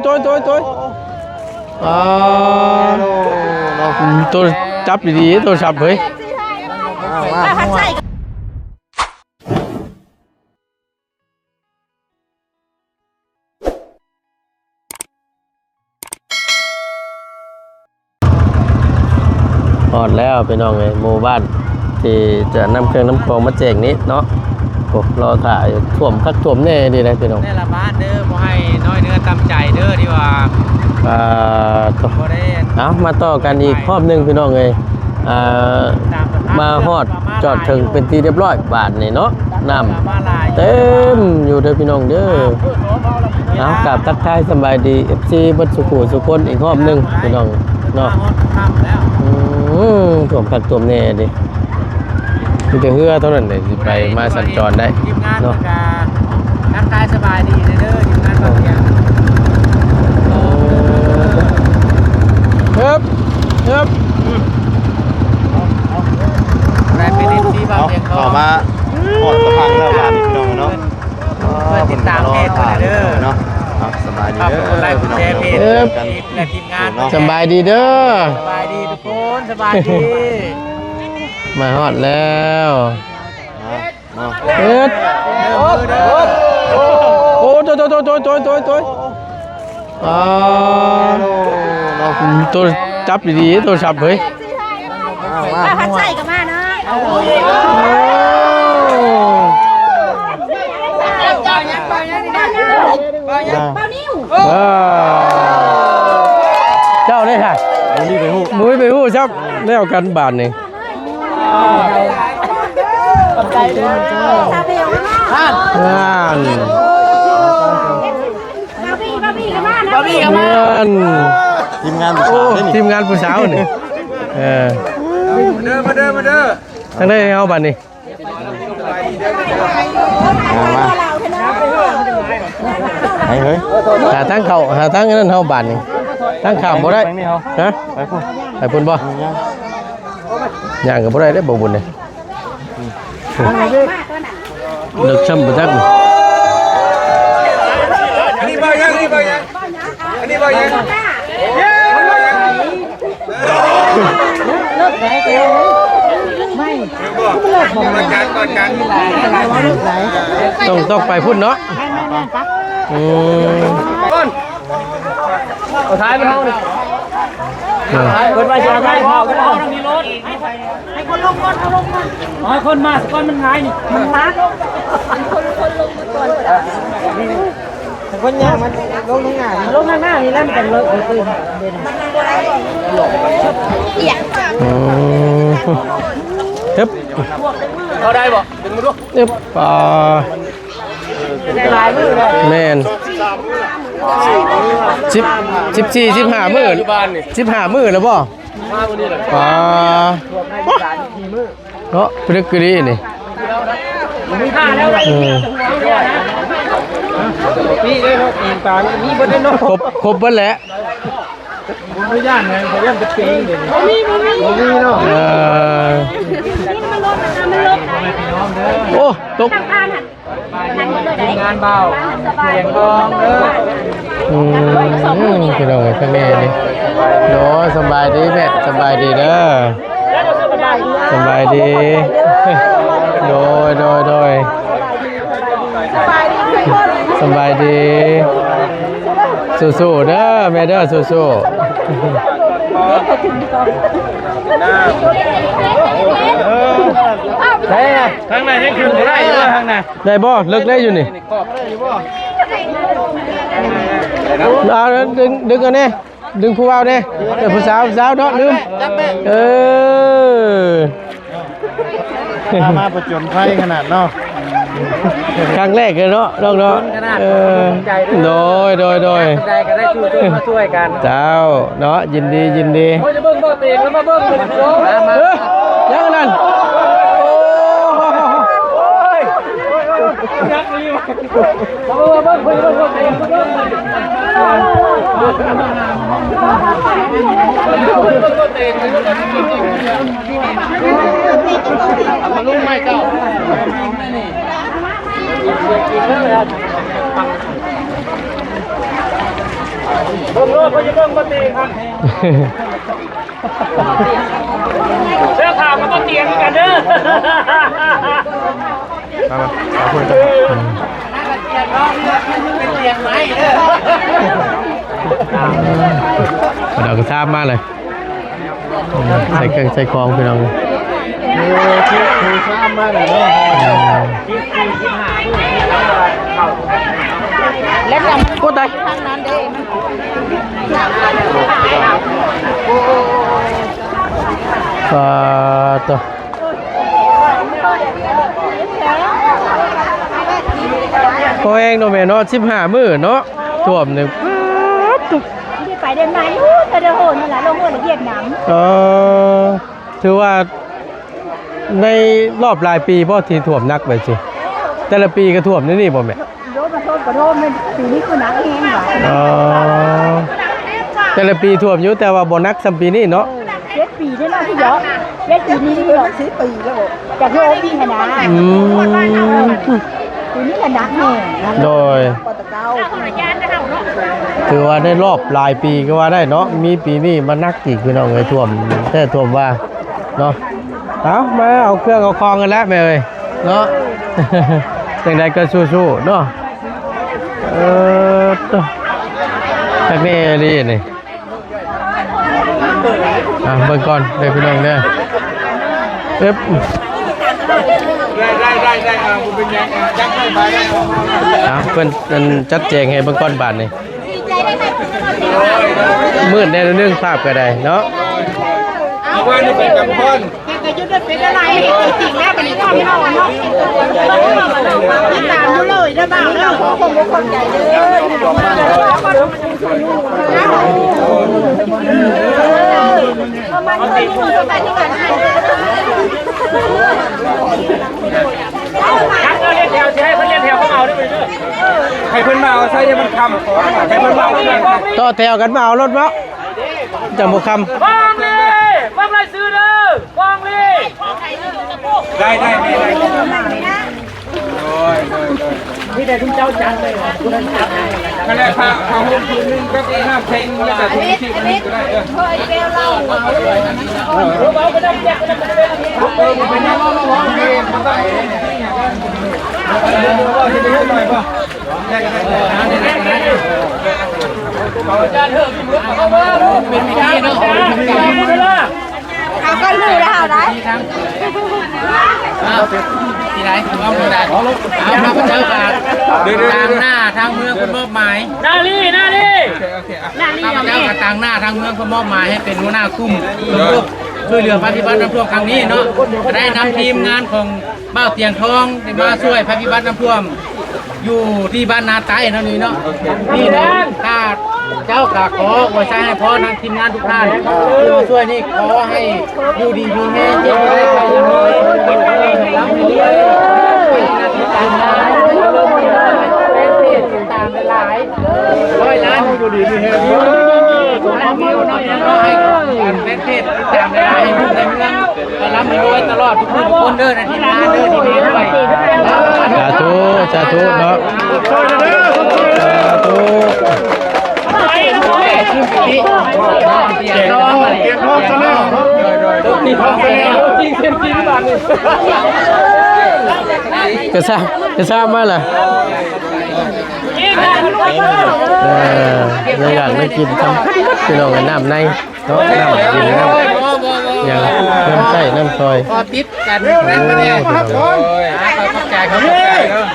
ตัวจับดีๆตัวจับเฮ้ยหอดแล้วไปน้องไงหมู่บ้านที่จะนำเครื่องน้ำกรองมาแจกนี้เนาะรอถ่ายถ่วมคักถ่วมแน่ดีเลยพี่น้องนี่ละบ้านเด้อบ่ให้น้อยเนื้อตำใจเด้อที่ว่าเอามาต่อกันอีกรอบนึงพี่น้องเลยมาฮอดจอดถึงเป็นที่เรียบร้อยบาทนี่เนาะน้ำเต็มอยู่เด้อพี่น้องเด้อเอากลับทักทายสบายดี FC บัดสุขุสุคนอีกรอบนึงพี่น้องเนาะถ่วมคักถ่วมแน่ดิมีแต่เฮือเท่านั้นเลยไปมาสัญจรได้เนาะทักทายสบายดีเด้อทีมงานบางอย่างแรงเป็นที่บางอย่างต่อมาหอดสะพานแล้วร้านพี่น้องเนาะติดตามเพจเด้อเนาะสบายดีเด้อพี่น้องและทีมงานสบายดีเด้อสบายดีทุกคนสบายดีมาฮอดแล้วโอ้ตัวจับดีๆตัวจับเฮ้ยพัดใส่กันมานะเจ้าได้ค่ะมุ้ยไปหู้ชับแล้วกันบาทนี่งานทีมงานผู้สาวนี่มาเด้อทั้งได้เอาบาทนี่เฮ้ยหาทั้งเขาหาทั้งนั้นเอาบาทนี่ทั้งข่าวบ่ได้ฮะไปพุ่นบ่ย่างกับบ่ได้ได้บ่บุญเลยดึกช้ำบ่จักอันนี้บ่ยังเลิกได้เกลไม่เลิกบ่ก่อนต้องไปพุ่นเนาะต้นเอาท้ายไปเฮาดิคนมาจะได้พอก็เอามีรถให้คนลงก่อนเอาลงก่อนให้คนมาก่อนมันง่ายนี่มันมาคนลงมาก่อนคนย่างมันลงหน้านี่แล้วมันจะเลิกตื่นเด่นฮึบเขาได้บ่ดึงมาดูฮึบลายมือเลยแมน14-15 มื้อ15 มื้อแล้วบ่เนาะพฤกษ์ดีนี่นี่ได้เนาะตีนตามีบ่ได้เนาะครบเบิดแล้วบ่ย่านไงบ่ย่านเป็นปีเด้บ่มีเนาะโอ้ตกงานเบาเสียงกองเด้อพี่น้องข้างในนี่โน้สบายดีแม่สบายดีเด้อสบายดีโดยสบายดีสู้ๆเด้อแม่เด้อสู้ๆได้ทางไหนยังขึ้นได้อยู่ทางไหนได้บ่เลิกได้อยู่นี่เอาดึงกันแน่ดึงผู้เอาแน่เดี๋ยวผู้สาวเนาะลืมมาประจนไฟขนาดเนาะครั้งแรกเลยเนาะน้องเนาะโดยใจก็ได้ช่วยกันเจ้าเนาะยินดีจะเบิ่งบ่เตงแล้วมาเบิ่งมายังนั่นยักษ์นี่มาเบิ่งคุยเอาลูกไม้เจ้า ผมรู้เขาจะเบิ่งบ่ตีครับเสื้อขาวมันก็เตียงกันเด้อ ขอบคุณครับ เป็นเตียงไม้เด้อ เราก็ทราบมากเลยใส่เครื่องใส่คองพี่น้อง คือข้ามมาเลยเนาะ แล้วเรา กูตาย ทางนั้นเด้ตัวพอเองเนาะแม่เนาะ15มื้อเนาะท่วมนึง ที่ไปได้ไหมเธอเดินโหนนั่นแหละลงโหนเวียดนาม ถือว่าในรอบรายปีพ่อที่ท่วมนักไปสิแต่ละปีก็ท่วมนี่บ่แม่ โดนมาโทษขอโทษมันปีนี้คือนักแห้งหว่ะ แต่ละปีท่วมอยู่แต่ว่าบ่นักซ้ำปีนี้เนาะ 7 ปีได้เนาะที่เยอะ7 ปีนี้เยอะ10 ปีแล้วจากโยปีขนาดปีนี้ขนาดแห้ง โดยถือว่าได้รอบหลายปีก็ว่าได้เนาะมีปีนี้มานักอีกพี่น้องเอ้ยท่วมแต่ท่วมว่าเนาะเอามาเอาเครื่องเอาคองกันแล้วแม่เอ้ยเนาะ จังใดก็สู้ๆเนาะตัวแค่นี้ดีนี่เบิ่งก่อนเด้อพี่น้องเด้อเอ๊บ ได้ผมเป็นยังไม่ไปได้ เพิ่นจัดแจงให้เบิ่งก่อนบาดนี่มืดแน่นึงภาพก็ได้เนาะ ว่านี่เป็นกำพอน แต่ยุดเป็นอะไรจริงแล้วเป็นข้าวเนาะตามอยู่เลยได้บ้างแล้วคงคนใหญ่เลยมันตีมือไปที่กันให้ ยักษ์เล่นแถวจะให้เพื่อนเล่นแถวเขาเอาได้ไหมให้เพื่อนมาเอาใช่ยังมันคำให้เพื่อนมาเอา ต่อแถวกันมาเอารถเนาะจะบ่คำ ฟังเลยฟังเลยซื้อเด้อฟังเลยได้พี่แต่คุณเจ้าจัดเลยคุณจัดนั่นแหละพาหุ้นคืนนึงก็ไปห้าเพลงแล้วแต่ทุกที่ก็ได้เคยเกลเรา เราไปได้แยกกันไปนั่งร้องเพลงมันต้องว่าจะไปเยอะหน่อยป่ะแยกกันได้อาจารย์เถอะพี่มือเขาว่าเป็นวิธีเนาะเอาก็รู้แล้วได้ ที่ไหนว่าเมืองใดเอาพระพุทธเจ้าทางหน้าทางเมืองคนมอบหมาย นาลี พระพุทธเจ้ากับทางหน้าทางเมืองคนมอบหมายให้เป็นหัวหน้ากลุ่มช่วยเหลือปฏิบัติน้ำท่วมครั้งนี้เนาะได้นำทีมงานของบ้านเตียงทองมาช่วยปฏิบัติน้ำท่วมอยู่ที่บ้านนาใต้นั่นนี่เนาะนี่นะถ้าเจ้ากะขอไว้ใช้ให้พ่อนางทีมงานทุกท่านที่มาช่วยนี่ขอให้อยู่ดีมีแห้งเจ็บไม่ได้ไปยังน้อยรับมือนาทีการงานเป็นเพจตามหลาย100 ล้านอยู่ดีมีแห้งล้านวิวน้อยน้อยเป็นเพจตามหลายให้ในเมืองรับมือด้วยตลอดทุกคนเด้อในทีมงานเด้อที่มีด้วยสาธุเนาะสาธุ เตียงร้องอะไรเตียงร้องซะแล้วตีท้องไปแล้วจริงเต็มจริงบ้างเลยกระซ่ามาล่ะยังอยากได้กินทำพี่น้องกันน้ำในเนาะน้ำกินน้ำอย่างน้ำใส่น้ำซอย พอติดกันนั่นมาเนี่ยครับผมเข้าใจเขาเข้าใจเนาะ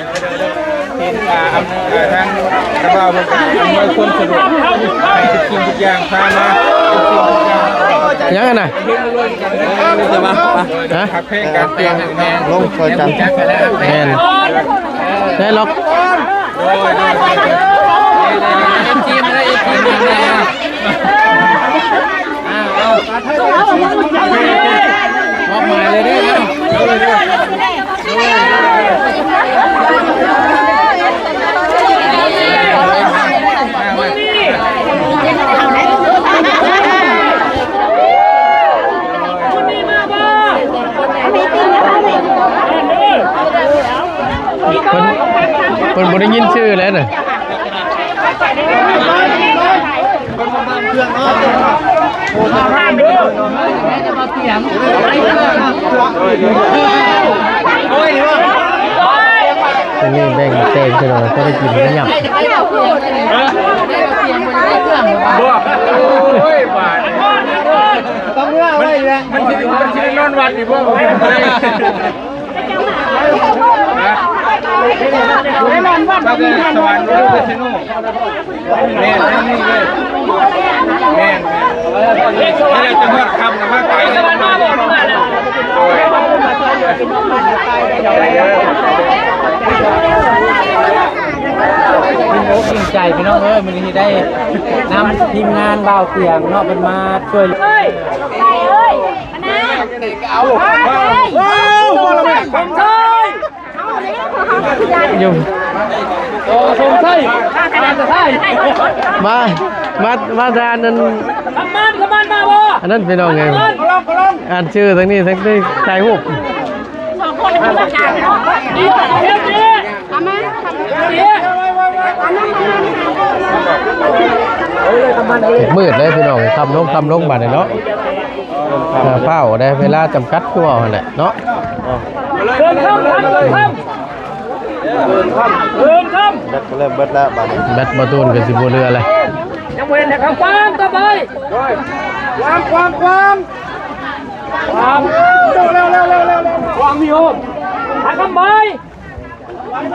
ทางกระเป๋ามันอำนวยความสะดวกให้ทุกสิ่งทุกอย่างพามาทุกสิ่งทุกอย่าง ยังไงน่ะ จะมา ฮะ ขับเพลงการเตียงแมน ลงคอยจัง จักไปแล้ว แมนได้ล็อก ทีมอะไรทีมอะไรมอบหมายเลยได้คนบ่ได้ยินชื่อแล้วน่ะ อย่างโอ้ย อันนี้แบ่งเต็มพี่น้องก็ได้กินไม่หยับ โอ้ยบาทต้องเลือกไว้แล้วมันจะนอนวัดอีกพวกผมไม่นอนวัดเราคือสวรรค์เราคือชิโน่แม่นี่เลยแม่นี่จะนวดคำนะมากไปเลยจริงใจพี่น้องเอ้ยมันที่ได้นำทีมงานบ่าวเตียงเนาะเป็นมาช่วย เอ้ยนะเอาผมเคยเอาเลย ยุ่ง โอ้สงสัยอาจจะใช่ มาทานนั้น ขมันมาบ่ อันนั้นพี่น้องไงอ่านชื่อทั้งนี้ทั้งนี้ใจหุบ สองคนทำการเนาะเดี๋ยวทำมาทำเดี๋ยวมืดเลยพี่น้องคำลงบัดเนาะเฝ้าได้เวลาจำกัดตัวแหละเนาะ เดินข้ามก็เริ่มเบิดแล้วบาท แบตบอตูนเป็นสิบเรือเลย ยังเว้นแต่ข้างฟังต่อไปความเร็ววางพี่โอมหันคำใบ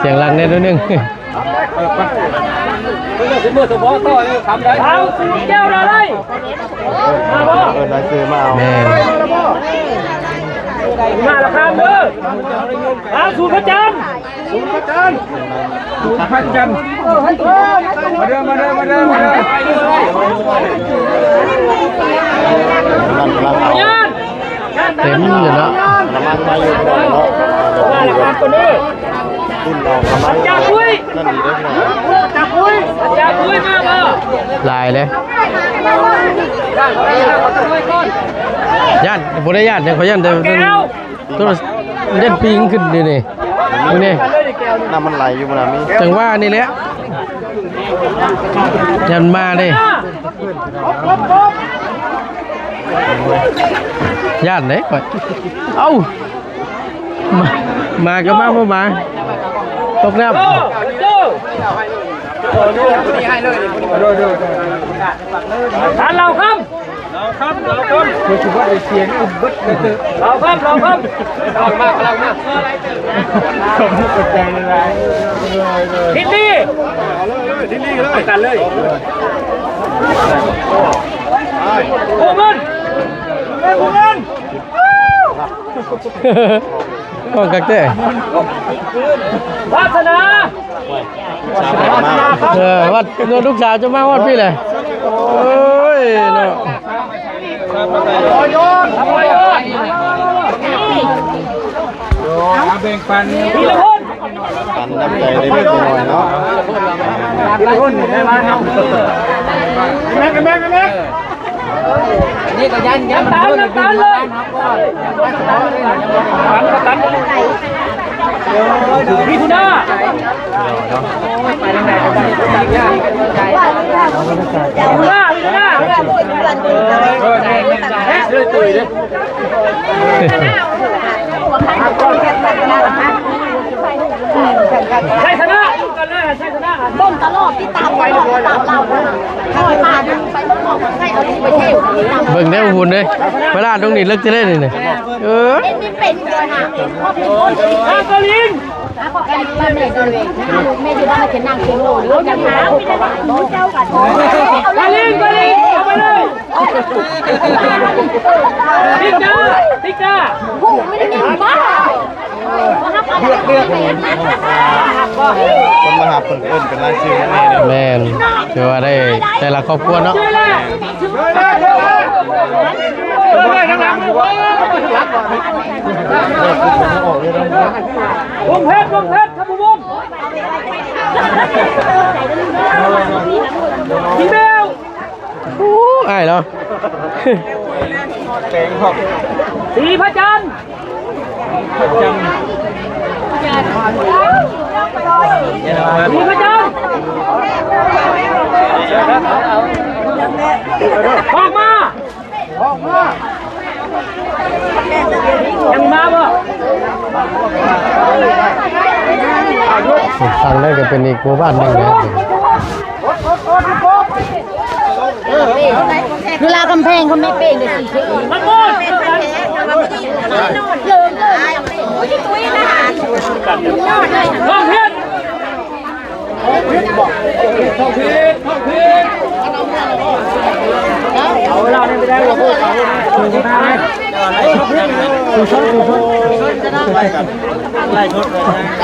เสียงลังเนี่ยนิดนึง เมื่อสมองต่อทำได้เอาแก้วอะไรมาบ่ นายซื้อมาเอา แม่ มาละครับเด้อเอาสูตรพระจันทร์ พันกันมาเด้อนั่นกำลังเอา ยัน เต็มอยู่เนาะ น้ำมันมาอยู่ตรงเนาะ มาละครับตัวนี้ ดิ้นออกน้ำมัน จับคุย นั่นดีได้ไหม จับคุยมาบ่ ลายเลยย่านผมได้ย่านเนี่ยเขาย่านแต่ตัวเล่นปิงขึ้นดินี่นี่ น้ำมันไหลอยู่มันมี จังว่านี่แหละยันมาเลยย่านไหนก่อนเอ้ามาก็มาพ่อมาตกน้ำ ทานเราครับคือถือว่าเสียงอึมบึ้ดเราครับกำลังมากสมกดใจเลยทิศนี่เลยกันเลยโอ้เงิน ก็กักเต้ วาสนา วัดลูกสาวจะมาวัดพี่เลยโอ้ยเนาะ ทำไมแบ่งปัน ทีละคน ปันน้ำใจได้ไม่น้อยเนาะ ทีละคนได้ไหมครับแม่นี่ก็ยัน ตาลเลยตันพี่คุณน้าไปทางไหนก็ได้คุณน้าเลยตุยเลยใช่ชนะกันเลยใช่ชนะ ต้มตลอดที่ตามไปตามเราคอยมาไปมองให้เอาไปเที่ยว เบิ่งได้หุ่นเลยเวลาตรงนี้เลิกจะเล่นนี่เออ เป็นเลยค่ะพ่อเป็นคน ข้าวกะลิง พ่อกันบ้านแม่ตัวเองแม่อยู่บ้านเขียนนางเขียนโลหรือจะหาไม่ได้หนูเจ้ากัน กะลิงเอาไปเลยติ๊กจ้า ผู้ไม่ได้มีบ้าว่าครับอะไรเลือก คนมาหาคนอื่นเป็นรายชื่อนี่เนี่ย แม่นคือว่าได้แต่ละครอบครัวเนาะ วงเพชรครับผมพี่เบล อ้ายเนาะ เต็งครับ สีพระจันทร์สีพระจันทร์ออกมา เป็นอีกหมู่บ้านหนึงนะ เวลากำแพงเขาไม่เป้งเลยสิเชื่อมันหมดเป็นแพงเลิกเลยโอ้ยตุ้ยนะยอดเลย ท้องเพี้ยนเอาเวลาเนี่ยไปได้หัวโพดเ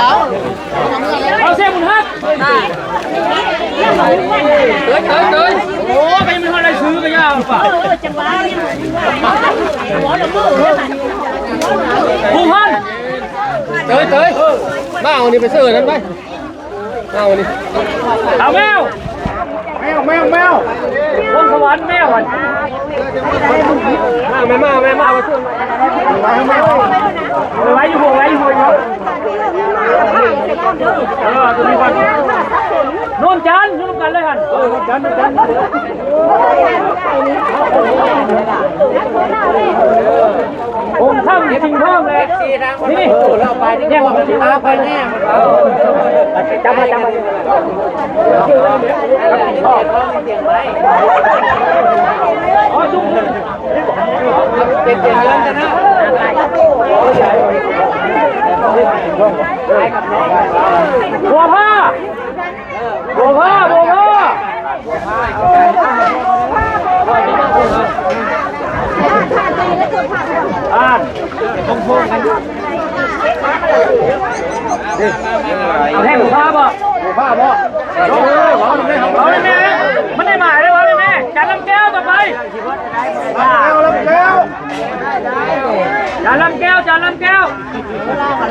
อาเอาเสียบุญฮักโอ้ไปมันอะไรซื้อไปยาวป่ะจังหวะนี่หัวละมือ ผู้พัน เตยมาเอานี่ไปซื้อนั้นไปเอานี่ เอาแมวบนสวรรค์แมวอ่ะมาไปซื้อไว้อยู่หัวอยู่ตัวนี้ก่อนนนจันนุ่มกันเลยฮันจันองค์ท่ำจริงท่องเลยนี่เราไปเนี่ยมันจะไปแน่จำมาเป็นเดือนกันนะบัวผ้าอ่านพงกันเอาให้บัวผ้าบ่เอาเลยแม่มันได้หมายเลยวะแม่จานลำแก้วต่อไปจานลำแก้ว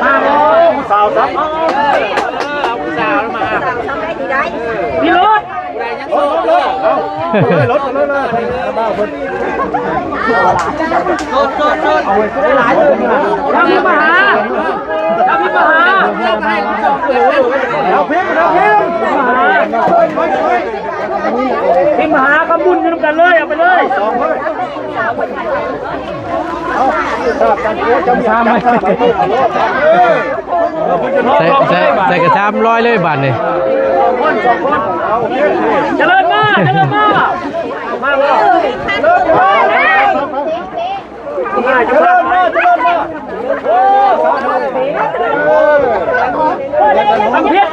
มาโอ้สาวซับสาวมาพี่รถรถทำพิมหาพิมหาขบุญกันกันเลยเอาไปเลยใส่กระชามร้อยเลยบาทนี่ เจริญมา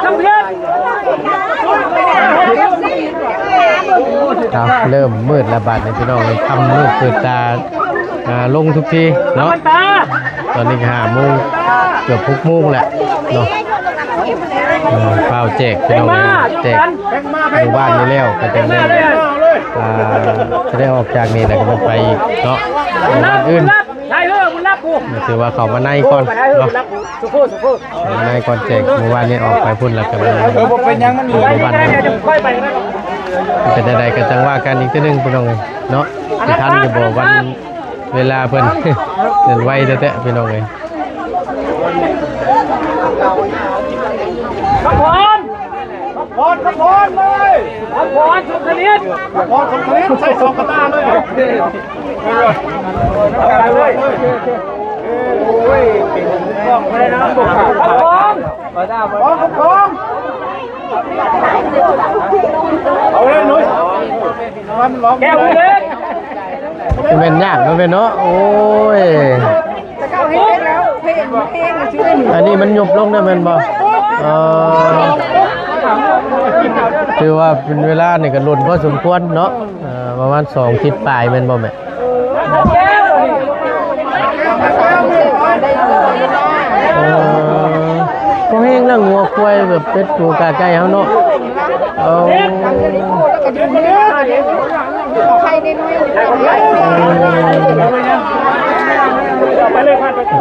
ทำเพี้ยเริ่มมืดแล้วบาทนี่พี่น้องทำมืดเปิดตาลงทุกทีเนาะตอนนี้5 โมงเกือบ6 โมงแหละเนาะเปล่าแจกพี่น้องแจกหมู่บ้านนี้แล้วก็จะได้ออกจากนี้แล้วก็ไปอีกเนาะหมู่บ้านอื่นถือว่าเขามาในก่อนเนาะมาในก่อนแจกหมู่บ้านนี้ออกไปพุ่นแล้วก็เป็นยังมันอยู่ หมู่บ้านนี้เป็นใดๆก็จังว่ากันอีกทีนึงพี่น้องเนาะที่ท่านจะบอกวันเวลาเพิ่นเดินไวแท้ๆพี่น้องเลย ขพรเลยขพรสมฤทธิ์ใส่สองกระตาเลยโอ้ยเป็นกล้องไม่ได้นะขพรเอาเลยนุ้ยแก้วเล็ก เป็นยากมันเป็นเนาะโอ้ยอันนี้มันหยุบลงได้แม่นบ่คือว่าเป็นเวลานี่ก็หล่นพอสมควรเนาะประมาณ2 ทิศปลายแม่นบ่แม่ก็แห้งแล้วงัวควายแบบเป็ดตูกาไก่เฮาเนาะ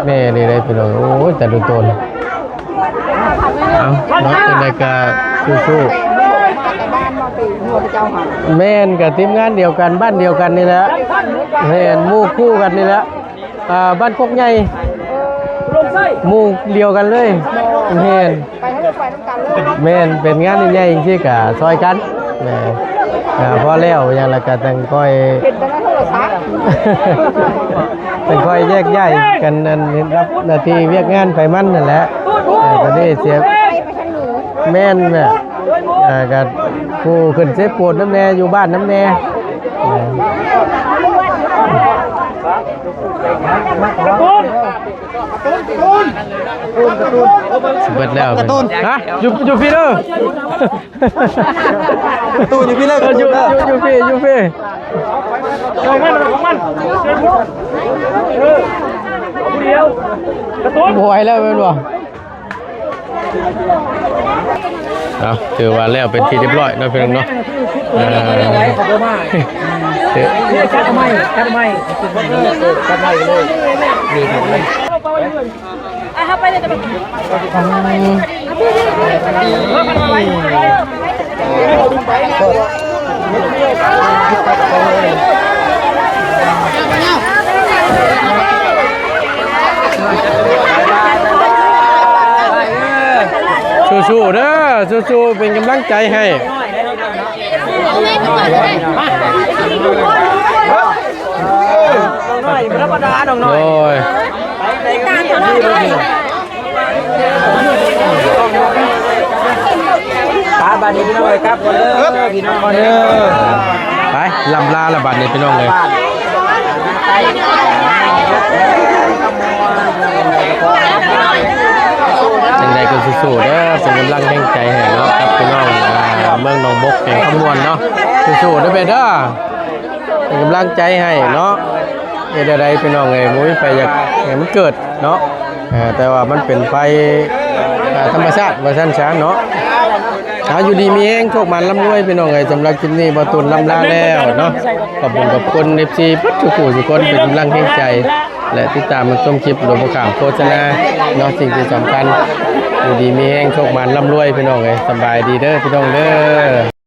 แม่นี่ได้พี่น้องโอ้ยแต่ดูตนเอาเนาะเป็นรายการสู้ๆแม่นกับทีมงานเดียวกันบ้านเดียวกันนี่แหละแม่นหมู่คู่กันนี่แหละบ้านกกใหญ่หมู่เดียวกันเลยแม่นเป็นงานใหญ่จริงๆกะซอยกันแม่พอแล้วอย่างละก็ตั้งก้อยตั้งก้อยแยกย้ายกันรับหน้าที่เวียกงานไปมันนั่นแหละก็ได้เสีย แม่นแม่ก็ผู้ขึ้นเซฟปวดน้ำแน่อยู่บ้านน้ำแน่เบิดแล้วการ์ตูนฮะอยู่พี่เด้อการ์ตูนอยู่พี่เด้ออยู่พี่ของมันเดียวกระตุ้น บ่ไหวแล้วแม่นบ่เอาถือว่าแล้วเป็นที่เรียบร้อยเนาะพี่น้องเนาะขอบคุณมากจัดทำไมเลยดีครับเลยเอาไปเลยจะสู้ๆเด้อสู้ๆเป็นกำลังใจให้ธรรมดาน้องน้อย โอ้ยบาดนี้พี่น้องเลยครับคนเด้อพี่น้องคนเด้อ ไปลำลาละบัดนี้พี่น้องเลยจังใดก็สู้ๆเด้อเป็นกำลังแห่งใจให้เนาะครับพี่น้องเมืองหนองบกแห่งขมวนเนาะสู้ๆเด้อเด้อเป็นกำลังใจให้เนาะเฮ็ดอะไรพี่น้องเอ้ยมุ้ยไปอยากให้มันเกิดเนาะแต่ว่ามันเป็นไฟธรรมชาติว่าซั่นซะเนาะอยู่ดีมีแฮงโชคมันร่ำรวยพี่น้องเอ้ยสำหรับคลิปนี้บ่ตุนลำลาแล้วเนาะขอบคุณ FC ทุกคนเป็นกำลังแห่งใจและติดตามชมคลิปโดยบ่ข้ามโฆษณาเนาะสิ่งที่สำคัญอยู่ดีมีแฮงโชคมันร่ำรวยพี่น้องเอ้ยสบายดีเด้อพี่น้องเด้อ